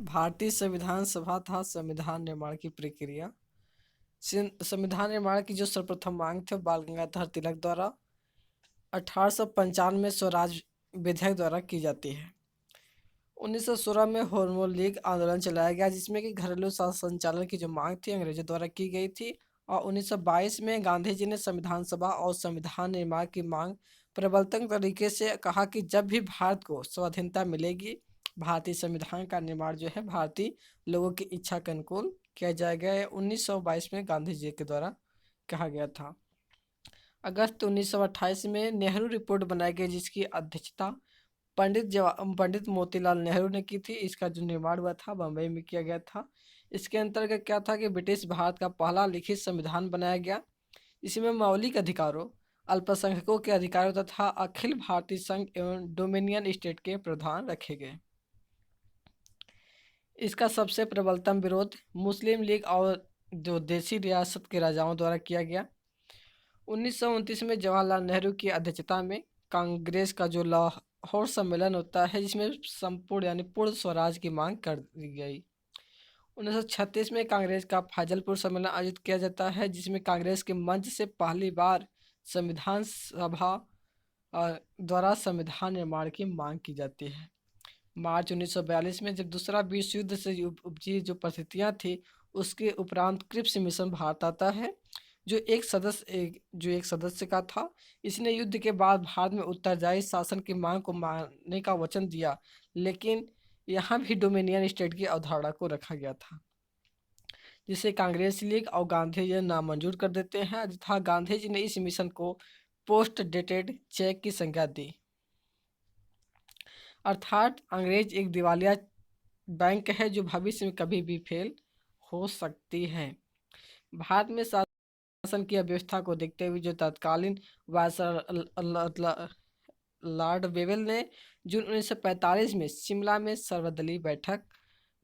भारतीय संविधान सभा था संविधान निर्माण की प्रक्रिया। संविधान निर्माण की जो सर्वप्रथम मांग थी बाल गंगाधर तिलक द्वारा 1895 में स्वराज विधेयक द्वारा की जाती है। 1916 में हॉर्मोन लीग आंदोलन चलाया गया जिसमें कि घरेलू संचालन की जो मांग थी अंग्रेजों द्वारा की गई थी। और 1922 में गांधी जी ने संविधान सभा और संविधान निर्माण की मांग प्रबलतम तरीके से कहा कि जब भी भारत को स्वाधीनता मिलेगी भारतीय संविधान का निर्माण जो है भारतीय लोगों की इच्छा के अनुकूल किया जाएगा। 1922 में गांधी जी के द्वारा कहा गया था। अगस्त 1928 में नेहरू रिपोर्ट बनाई गई जिसकी अध्यक्षता पंडित मोतीलाल नेहरू ने की थी। इसका जो निर्माण हुआ था बम्बई में किया गया था। इसके अंतर्गत क्या था कि ब्रिटिश भारत का पहला लिखित संविधान बनाया गया। इसमें मौलिक अधिकारों, अल्पसंख्यकों के अधिकारों तथा अखिल भारतीय संघ एवं डोमिनियन स्टेट के प्रावधान रखे गए। इसका सबसे प्रबलतम विरोध मुस्लिम लीग और जो देसी रियासत के राजाओं द्वारा किया गया। 1929 में जवाहरलाल नेहरू की अध्यक्षता में कांग्रेस का जो लाहौर सम्मेलन होता है जिसमें संपूर्ण यानी पूर्ण स्वराज की मांग कर दी गई। 1936 में कांग्रेस का फैजलपुर सम्मेलन आयोजित किया जाता है जिसमें कांग्रेस के मंच से पहली बार संविधान सभा द्वारा संविधान निर्माण की मांग की जाती है। मार्च 1942 में जब दूसरा विश्व युद्ध से उपजी जो परिस्थितियाँ थी उसके उपरांत क्रिप्स मिशन भारत आता है जो एक सदस्य का था। इसने युद्ध के बाद भारत में उत्तरदायी शासन की मांग को मानने का वचन दिया, लेकिन यहाँ भी डोमिनियन स्टेट की अवधारणा को रखा गया था जिसे कांग्रेस लीग और गांधी जी नामंजूर कर देते हैं तथा गांधी जी ने इस मिशन को पोस्ट डेटेड चेक की संज्ञा दी। अर्थात अंग्रेज एक दिवालिया बैंक है जो भविष्य में कभी भी फेल हो सकती है। भारत में शासन की अव्यवस्था को देखते हुए जो तत्कालीन वायसराय लॉर्ड वेवेल ने जून 1945 में शिमला में सर्वदलीय बैठक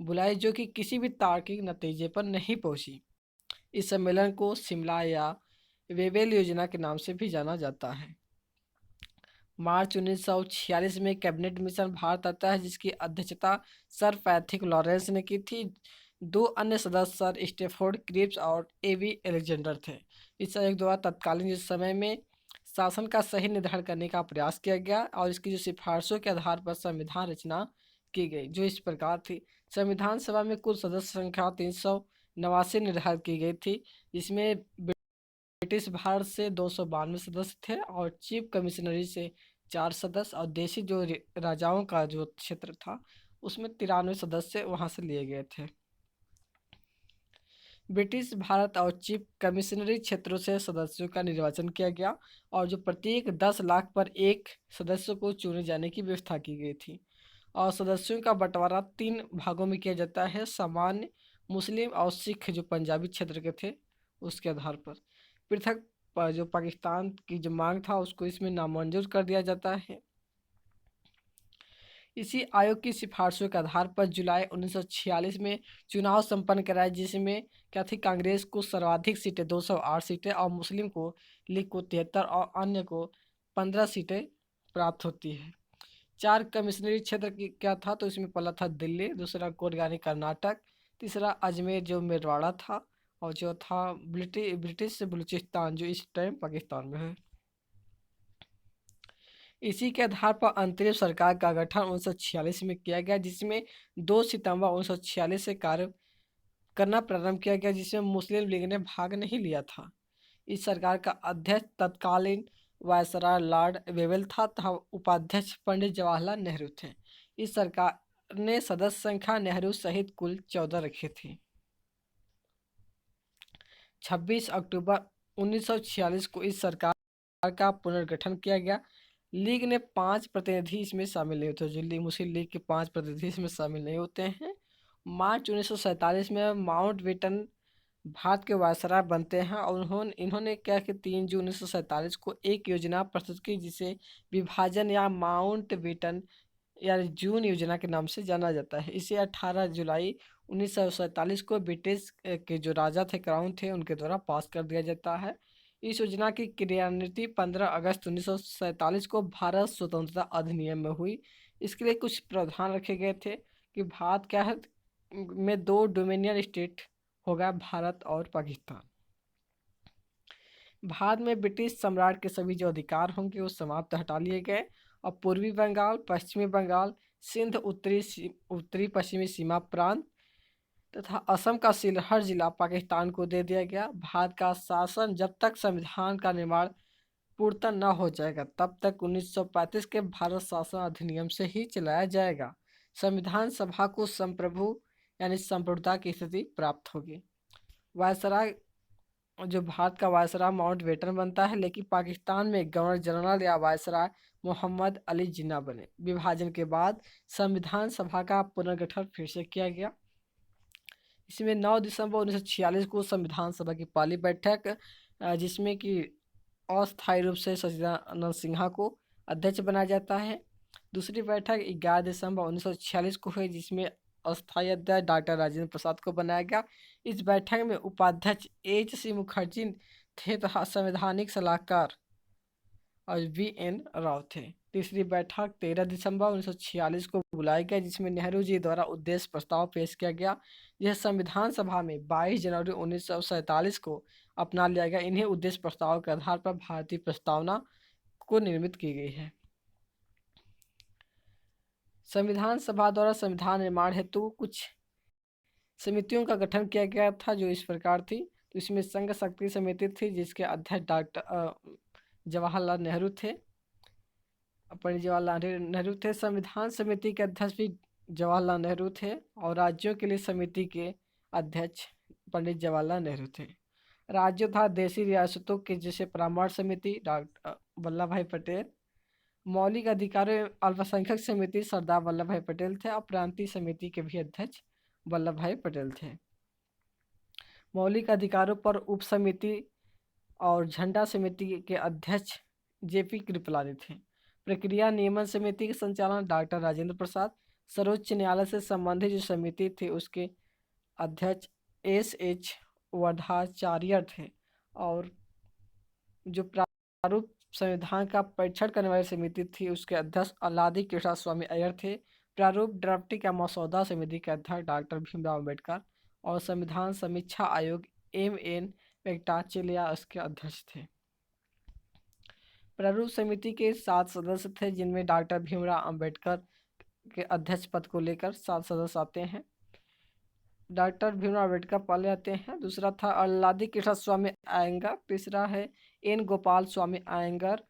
बुलाई जो कि किसी भी तार्किक नतीजे पर नहीं पहुंची। इस सम्मेलन को शिमला या वेवेल योजना के नाम से भी जाना जाता है। मार्च 1946 में कैबिनेट मिशन भारत आता है जिसकी अध्यक्षता सर पैथिक लॉरेंस ने की थी। दो अन्य सदस्य सर स्टेफोर्ड क्रिप्स और एवी एलेक्जेंडर थे। इस आयोग द्वारा तत्कालीन समय में शासन का सही निर्धारण करने का प्रयास किया गया और इसकी जो सिफारिशों के आधार पर संविधान रचना की गई जो इस प्रकार थी। संविधान सभा में कुल सदस्य संख्या 389 निर्धारित की गई थी जिसमें ब्रिटिश भारत से 292 सदस्य थे और चीफ कमिश्नरी से 4 सदस्य और देशी जो राजाओं का जो क्षेत्र था उसमें 93 सदस्य वहां से लिए गए थे। ब्रिटिश भारत और चीफ कमिश्नरी क्षेत्रों से सदस्यों का निर्वाचन किया गया और जो प्रत्येक 10 लाख पर एक सदस्य को चुने जाने की व्यवस्था की गई थी। और सदस्यों का बंटवारा 3 भागों में किया जाता है, सामान्य, मुस्लिम और सिख जो पंजाबी क्षेत्र के थे उसके आधार पर। पृथक जो पाकिस्तान की जो मांग था उसको इसमें नामंजूर कर दिया जाता है। इसी आयोग की सिफारिशों के आधार पर जुलाई 1946 में चुनाव संपन्न कराए जिसमें क्या थी कांग्रेस को सर्वाधिक सीटें 208 सीटें और मुस्लिम को लीग को 73 और अन्य को 15 सीटें प्राप्त होती है। 4 कमिश्नरी क्षेत्र की क्या था तो इसमें पहला था दिल्ली, दूसरा कोरगानी कर्नाटक, तीसरा अजमेर जो मेरवाड़ा था और चौथा ब्रिटिश बलूचिस्तान जो इस टाइम पाकिस्तान में है। इसी के आधार पर अंतरिम सरकार का गठन 1946 में किया गया जिसमें 2 सितंबर 1946 से कार्य करना प्रारंभ किया गया जिसमें मुस्लिम लीग ने भाग नहीं लिया था। इस सरकार का अध्यक्ष तत्कालीन वायसराय लॉर्ड वेवेल था तथा उपाध्यक्ष पंडित जवाहरलाल नेहरू थे। इस सरकार ने सदस्य संख्या नेहरू सहित कुल 14 रखी थी। 26 अक्टूबर 1946 को इस सरकार का पुनर्गठन किया गया। लीग ने 5 प्रतिनिधि इसमें शामिल नहीं होते जो मुस्लिम लीग के 5 प्रतिनिधि इसमें शामिल नहीं होते हैं। मार्च 1947 में माउंटबेटन भारत के वायसराय बनते हैं और इन्होंने क्या कि 3 जून 1947 को एक योजना प्रस्तुत की जिसे विभाजन या माउंटबेटन या जून योजना के नाम से जाना जाता है। इसे 18 जुलाई 1947 को ब्रिटिश के जो राजा थे क्राउन थे उनके द्वारा पास कर दिया जाता है। इस योजना की क्रियान्वित 15 अगस्त 1947 को भारत स्वतंत्रता अधिनियम में हुई। इसके लिए कुछ प्रावधान रखे गए थे कि भारत क्या है में 2 डोमिनियन स्टेट होगा, भारत और पाकिस्तान। भारत में ब्रिटिश सम्राट के सभी जो अधिकार होंगे वो समाप्त हटा लिए गए और पूर्वी बंगाल, पश्चिमी बंगाल, सिंध, उत्तरी पश्चिमी सीमा प्रांत तथा असम का सिलहट जिला पाकिस्तान को दे दिया गया। भारत का शासन जब तक संविधान का निर्माण पूर्णतः न हो जाएगा तब तक 1935 के भारत शासन अधिनियम से ही चलाया जाएगा। संविधान सभा को संप्रभु यानी संप्रभुता की स्थिति प्राप्त होगी। वायसराय, जो भारत का वायसराय माउंटबेटन बनता है, लेकिन पाकिस्तान में गवर्नर जनरल या वायसराय मोहम्मद अली जिन्ना बने। विभाजन के बाद संविधान सभा का पुनर्गठन फिर से किया गया। इसमें 9 दिसंबर 1946 को संविधान सभा की पहली बैठक, जिसमें कि अस्थायी रूप से सच्चिदानंद सिन्हा को अध्यक्ष बनाया जाता है। दूसरी बैठक 11 दिसंबर 1946 को हुई, जिसमें अस्थायी अध्यक्ष डॉक्टर राजेंद्र प्रसाद को बनाया गया। इस बैठक में उपाध्यक्ष एच.सी. मुखर्जी थे तथा संवैधानिक सलाहकार और वी.एन. राव थे। तीसरी बैठक 13 दिसंबर 1946 को बुलाई गई, जिसमें नेहरू जी द्वारा उद्देश्य प्रस्ताव पेश किया गया। यह संविधान सभा में 22 जनवरी 1947 को अपना लिया गया। इन्हीं उद्देश्य प्रस्ताव के आधार पर भारतीय प्रस्तावना को निर्मित की गई है। संविधान सभा द्वारा संविधान निर्माण हेतु कुछ समितियों का गठन किया गया था, जो इस प्रकार थी। तो इसमें संघ शक्ति समिति थी, जिसके अध्यक्ष डॉक्टर जवाहरलाल नेहरू थे, पंडित जवाहरलाल नेहरू थे। संविधान समिति के अध्यक्ष भी जवाहरलाल नेहरू थे और राज्यों के लिए समिति के अध्यक्ष पंडित जवाहरलाल नेहरू थे। राज्य था देशी रियासतों के जैसे परामर्श समिति डॉक्टर वल्लभ भाई पटेल। मौलिक अधिकारों एवं अल्पसंख्यक समिति सरदार वल्लभ भाई पटेल थे और प्रांतीय समिति के भी अध्यक्ष वल्लभ भाई पटेल थे। मौलिक अधिकारों पर उप समिति और झंडा समिति के अध्यक्ष जेपी कृपलानी थे। प्रक्रिया नियमन समिति के संचालन डॉक्टर राजेंद्र प्रसाद। सर्वोच्च न्यायालय से संबंधित जो समिति थी उसके अध्यक्ष एस.एच. वर्धाचार्य थे और जो प्रारूप संविधान का परीक्षण करने वाली समिति थी उसके अध्यक्ष अल्लादी कृष्णा स्वामी अय्यर थे। प्रारूप ड्राफ्टिंग या मसौदा समिति के अध्यक्ष डॉक्टर भीमराव अम्बेडकर और संविधान समीक्षा आयोग एम.एन. वेंकटाचलैया उसके अध्यक्ष थे। प्रारूप समिति के 7 सदस्य थे, जिनमें डॉक्टर भीमराव अम्बेडकर के अध्यक्ष पद को लेकर 7 सदस्य आते हैं। डॉक्टर भीमराव अम्बेडकर पहले आते हैं। दूसरा था अल्लादी कृष्ण स्वामी अयंगर। तीसरा है एन गोपाल स्वामी अयंगर।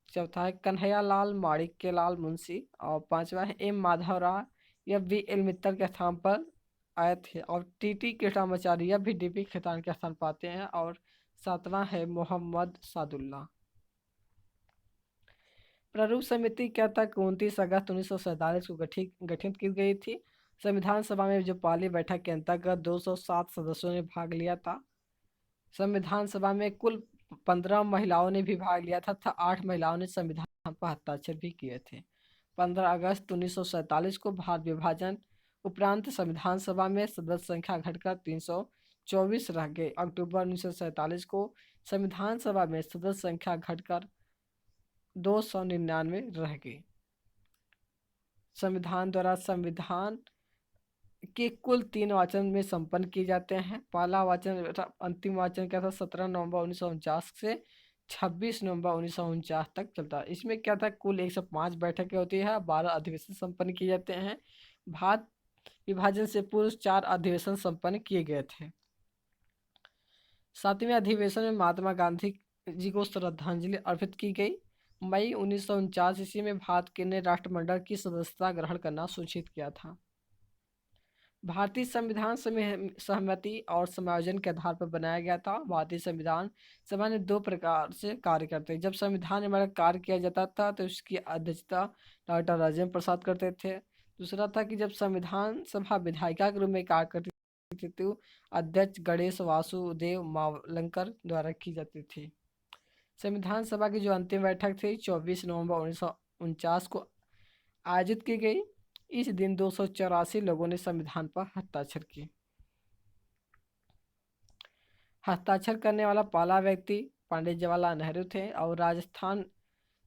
चौथा है कन्हैया लाल माणिक्य लाल मुंशी और पांचवा है एम माधवराव। यह वी.एल. मित्तल के स्थान पर आए थे और टी.टी. कृष्णामाचार्य भी डी.पी. खेतान के स्थान पर आते हैं और सातवां है मोहम्मद सादुल्ला। प्रारूप समिति क्या था, 29 अगस्त 1947 को गठित की गई थी। संविधान सभा में जो पहली बैठक के अंतर्गत 207 सदस्यों ने भाग लिया था। संविधान सभा में कुल 15 महिलाओं ने भी भाग लिया था तथा 8 महिलाओं ने संविधान पर हस्ताक्षर भी किए थे। 15 अगस्त 1947 को भारत विभाजन उपरांत संविधान सभा में सदस्य संख्या घटकर 324 रह गई। अक्टूबर 1947 को संविधान सभा में सदस्य संख्या घटकर 299 रह गई। संविधान द्वारा संविधान के कुल 3 वाचन में संपन्न किए जाते हैं। पहला वाचन अंतिम वाचन क्या था, 17 नवंबर 1949 से 26 नवंबर 1949 तक चलता है। इसमें क्या था, कुल 105 बैठकें होती है, 12 अधिवेशन संपन्न किए जाते हैं। भारत विभाजन से पूर्व 4 अधिवेशन संपन्न किए गए थे। 7वें अधिवेशन में महात्मा गांधी जी को श्रद्धांजलि अर्पित की गई। मई 1949 ईस्वी में भारत के ने राष्ट्रमंडल की सदस्यता ग्रहण करना सूचित किया था। भारतीय संविधान सहमति और समायोजन के आधार पर बनाया गया था। भारतीय संविधान सभा ने 2 प्रकार से कार्य करते हैं। जब संविधान निर्माण कार्य किया जाता था तो उसकी अध्यक्षता डॉक्टर राजेंद्र प्रसाद करते थे। दूसरा था कि जब संविधान सभा विधायिका के रूप में कार्य करती थी तो अध्यक्ष गणेश वासुदेव मावलंकर द्वारा की जाती थी। संविधान सभा की जो अंतिम बैठक थी 24 नवंबर 1949 को आयोजित की गई। इस दिन 284 लोगों ने संविधान पर हस्ताक्षर किए। हस्ताक्षर करने वाला पहला व्यक्ति पंडित जवाहरलाल नेहरू थे और राजस्थान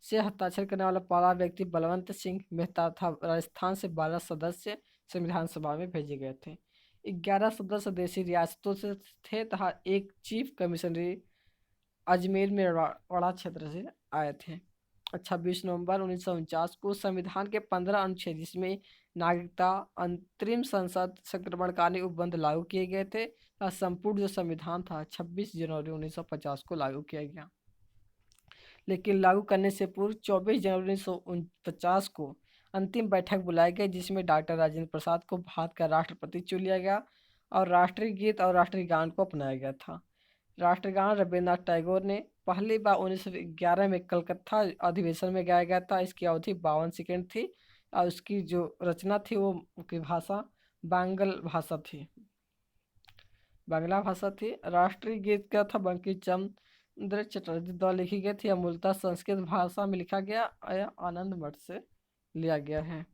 से हस्ताक्षर करने वाला पहला व्यक्ति बलवंत सिंह मेहता था। राजस्थान से 12 सदस्य संविधान सभा में भेजे गए थे। 11 सदस्य देशी रियासतों से थे तथा एक चीफ कमिश्नरी अजमेर में वाड़ा क्षेत्र से आए थे। 26 नवंबर 1949 को संविधान के 15 अनुच्छेद जिसमें नागरिकता अंतरिम संसद संक्रमणकालीन उपबंध लागू किए गए थे तथा संपूर्ण जो संविधान था 26 जनवरी 1950 को लागू किया गया। लेकिन लागू करने से पूर्व 24 जनवरी 1950 को अंतिम बैठक बुलाई गई जिसमें डॉक्टर राजेंद्र प्रसाद को भारत का राष्ट्रपति चुन लिया गया और राष्ट्रीय गीत और राष्ट्रीय गान को अपनाया गया था। राष्ट्रगान रविन्द्रनाथ टैगोर ने पहली बार 1911 में कलकत्ता अधिवेशन में गाया गया था। इसकी अवधि 52 सेकंड थी और उसकी जो रचना थी वो की भाषा बांग्ला भाषा थी। राष्ट्रीय गीत का था बंकिम चंद्र चटर्जी द्वारा लिखी गई थी। यह मूलतः संस्कृत भाषा में लिखा गया या आनंद मठ से लिया गया है।